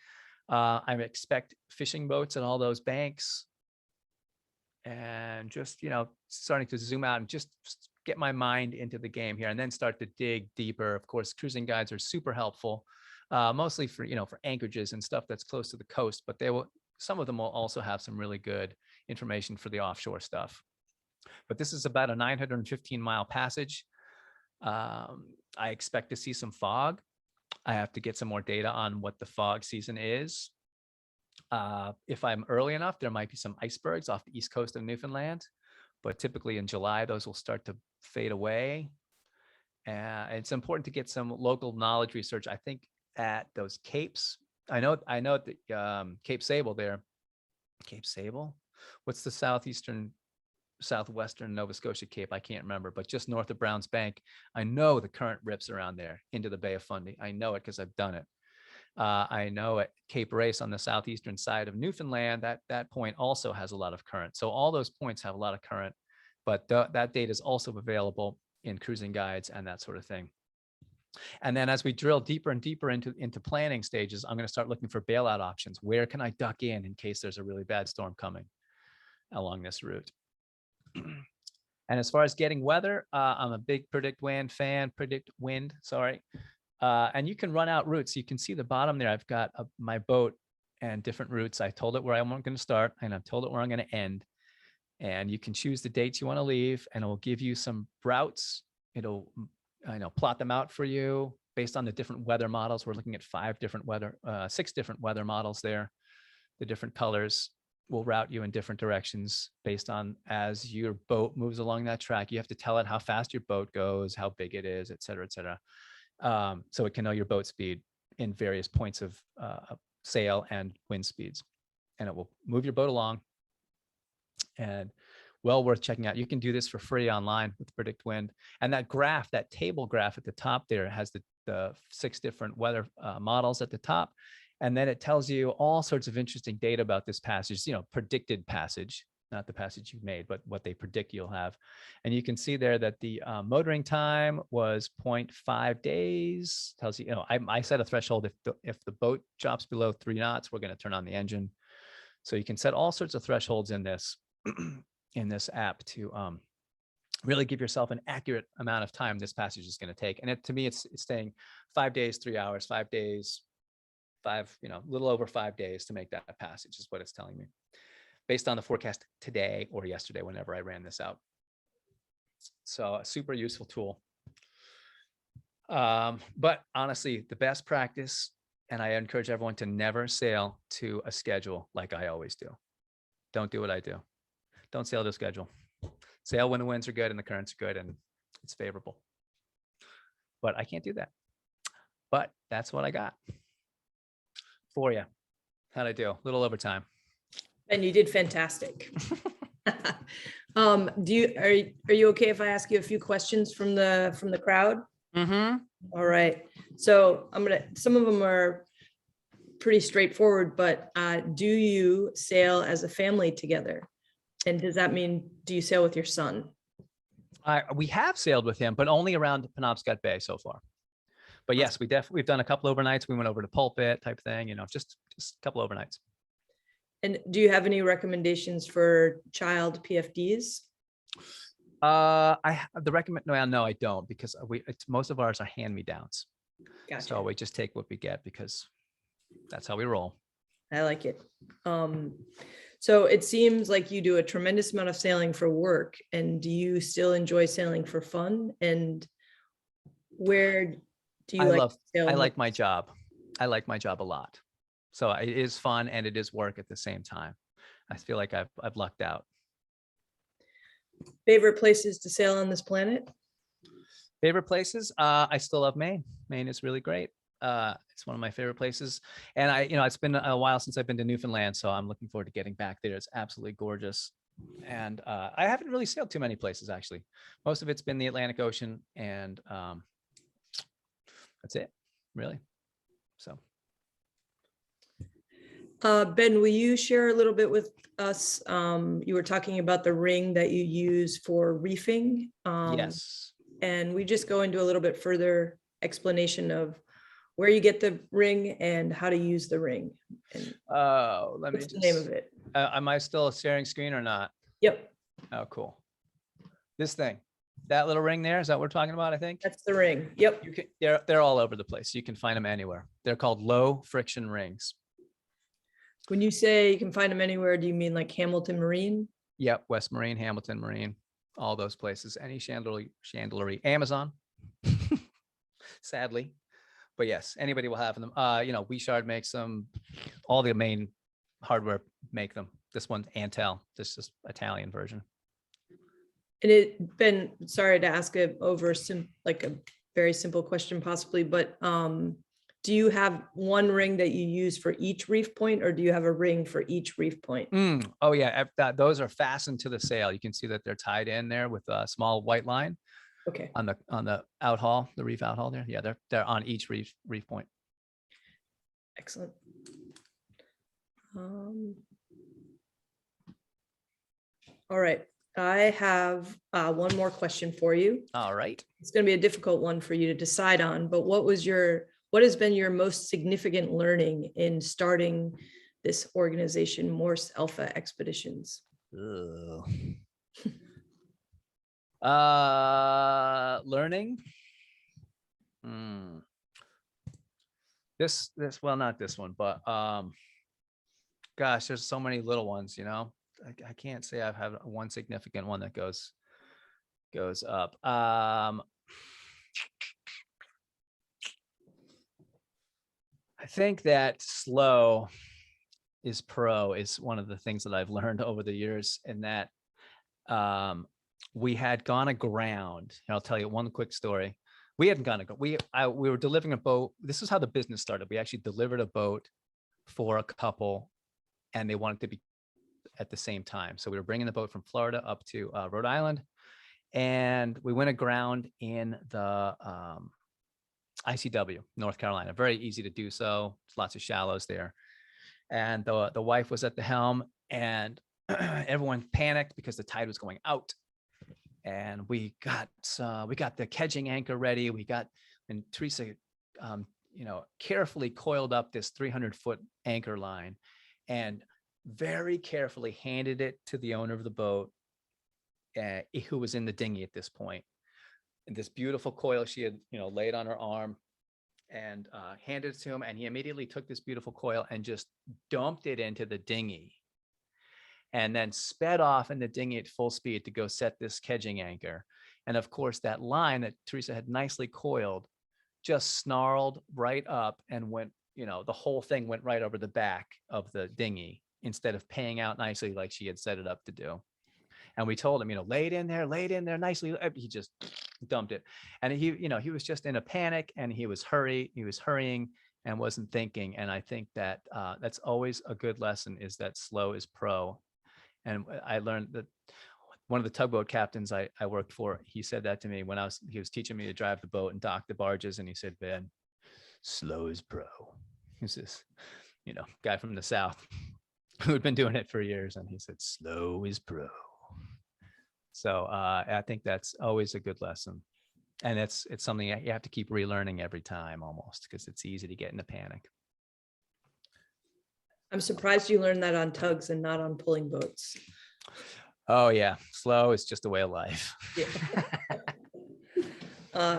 I expect fishing boats at all those banks, and just, starting to zoom out and just get my mind into the game here, and then start to dig deeper. Of course, cruising guides are super helpful, mostly for anchorages and stuff that's close to the coast, but some of them will also have some really good information for the offshore stuff. But this is about a 915-mile passage. I expect to see some fog. I have to get some more data on what the fog season is. If I'm early enough, there might be some icebergs off the east coast of Newfoundland, but typically in July, those will start to fade away. And it's important to get some local knowledge research. I think at those capes, I know that Cape Sable there. Cape Sable? What's the southwestern Nova Scotia Cape? I can't remember, but just north of Browns Bank, I know the current rips around there into the Bay of Fundy. I know it because I've done it. I know at Cape Race on the southeastern side of Newfoundland, that point also has a lot of current. So all those points have a lot of current, but that data is also available in cruising guides and that sort of thing. And then as we drill deeper and deeper into planning stages, I'm going to start looking for bailout options. Where can I duck in case there's a really bad storm coming along this route? And as far as getting weather, I'm a big predict wind fan, and you can run out routes. You can see the bottom there. I've got my boat and different routes. I told it where I'm going to start, and I've told it where I'm going to end. And you can choose the dates you want to leave, and it will give you some routes. It'll, plot them out for you based on the different weather models. We're looking at 6 different weather models there. The different colors will route you in different directions based on as your boat moves along that track. You have to tell it how fast your boat goes, how big it is, et cetera, et cetera. So it can know your boat speed in various points of sail and wind speeds, and it will move your boat along. And well worth checking out. You can do this for free online with Predict Wind. And that graph, that table graph at the top there, has the 6 different weather models at the top. And then it tells you all sorts of interesting data about this passage, predicted passage, not the passage you've made, but what they predict you'll have. And you can see there that the motoring time was 0.5 days. Tells you, I set a threshold. If the boat drops below 3 knots, we're going to turn on the engine. So you can set all sorts of thresholds in this app to really give yourself an accurate amount of time this passage is going to take. And to me, it's saying 5 days, 3 hours, 5 days, a little over 5 days to make that passage is what it's telling me, based on the forecast today or yesterday, whenever I ran this out. So a super useful tool. But honestly, the best practice, and I encourage everyone to never sail to a schedule like I always do. Don't do what I do. Don't sail to a schedule. Sail when the winds are good and the currents are good and it's favorable. But I can't do that. But that's what I got for you. How'd I do? A little over time. And you did fantastic. Are you okay if I ask you a few questions from the crowd? Mm-hmm. All right. So some of them are pretty straightforward, but do you sail as a family together? And does that mean, do you sail with your son? We have sailed with him, but only around Penobscot Bay so far. But yes, we've done a couple overnights. We went over to Pulpit type thing, just a couple overnights. And do you have any recommendations for child PFDs? No, I don't, because most of ours are hand-me-downs. Gotcha. So we just take what we get because that's how we roll. I like it. So it seems like you do a tremendous amount of sailing for work. And do you still enjoy sailing for fun? And where do you like to sail? I like my job. I like my job a lot. So it is fun and it is work at the same time. I feel like I've lucked out. Favorite places to sail on this planet? Favorite places? I still love Maine. Maine is really great. It's one of my favorite places. And it's been a while since I've been to Newfoundland, so I'm looking forward to getting back there. It's absolutely gorgeous. And I haven't really sailed too many places, actually. Most of it's been the Atlantic Ocean, and that's it, really. So. Ben, will you share a little bit with us? You were talking about the ring that you use for reefing. Yes. And we just go into a little bit further explanation of where you get the ring and how to use the ring. And what's the name of it? Am I still sharing screen or not? Yep. Oh, cool. This thing, that little ring there, is that what we're talking about? I think That's the ring. Yep. you can. They're all over the place. You can find them anywhere. They're called low friction rings. When you say you can find them anywhere, do you mean like Hamilton Marine? Yep, West Marine, Hamilton Marine, all those places. Any chandlery, Amazon. Sadly, but yes, anybody will have them. Wishard makes them. All the main hardware make them. This one's Antel. This is Italian version. And Ben, sorry to ask a very simple question possibly, but do you have one ring that you use for each reef point, or do you have a ring for each reef point? Oh yeah, those are fastened to the sail. You can see that they're tied in there with a small white line. Okay. On the outhaul, the reef outhaul there. Yeah, they're on each reef point. Excellent. All right. I have one more question for you. All right. It's going to be a difficult one for you to decide on, but what has been your most significant learning in starting this organization, Morse Alpha Expeditions? Learning. Well, not this one, but gosh, there's so many little ones, I can't say I've had one significant one that goes up. I think that slow is pro is one of the things that I've learned over the years, and that we had gone aground. And I'll tell you one quick story. We hadn't gone aground. We were delivering a boat. This is how the business started. We actually delivered a boat for a couple, and they wanted to be at the same time. So we were bringing the boat from Florida up to Rhode Island, and we went aground in the ICW, North Carolina. Very easy to do so. There's lots of shallows there. And the wife was at the helm, and everyone panicked because the tide was going out. And we got the kedging anchor ready. And Teresa, carefully coiled up this 300-foot anchor line, and very carefully handed it to the owner of the boat, who was in the dinghy at this point. And this beautiful coil she had, laid on her arm, and handed it to him. And he immediately took this beautiful coil and just dumped it into the dinghy, and then sped off in the dinghy at full speed to go set this kedging anchor. And of course, that line that Teresa had nicely coiled just snarled right up and went, the whole thing went right over the back of the dinghy, instead of paying out nicely like she had set it up to do. And we told him, lay it in there nicely. He just dumped it. And he was just in a panic, and he was hurrying and wasn't thinking. And I think that that's always a good lesson, is that slow is pro. And I learned that one of the tugboat captains I worked for, he said that to me when he was teaching me to drive the boat and dock the barges. And he said, "Ben, slow is pro." He's this, guy from the South who had been doing it for years. And he said, "Slow is pro." So I think that's always a good lesson. And it's something you have to keep relearning every time almost, because it's easy to get into panic. I'm surprised you learned that on tugs and not on pulling boats. Oh yeah, slow is just a way of life. Yeah.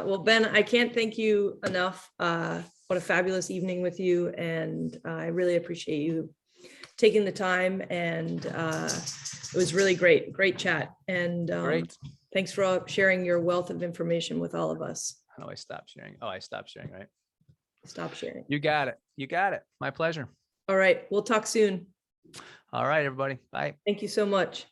Well, Ben, I can't thank you enough. What a fabulous evening with you. And I really appreciate you taking the time. And it was really great chat. And Great. thanks for sharing your wealth of information with all of us. How do I stop sharing? Oh, I stopped sharing, right? Stop sharing. You got it. You got it. My pleasure. All right. We'll talk soon. All right, everybody. Bye. Thank you so much.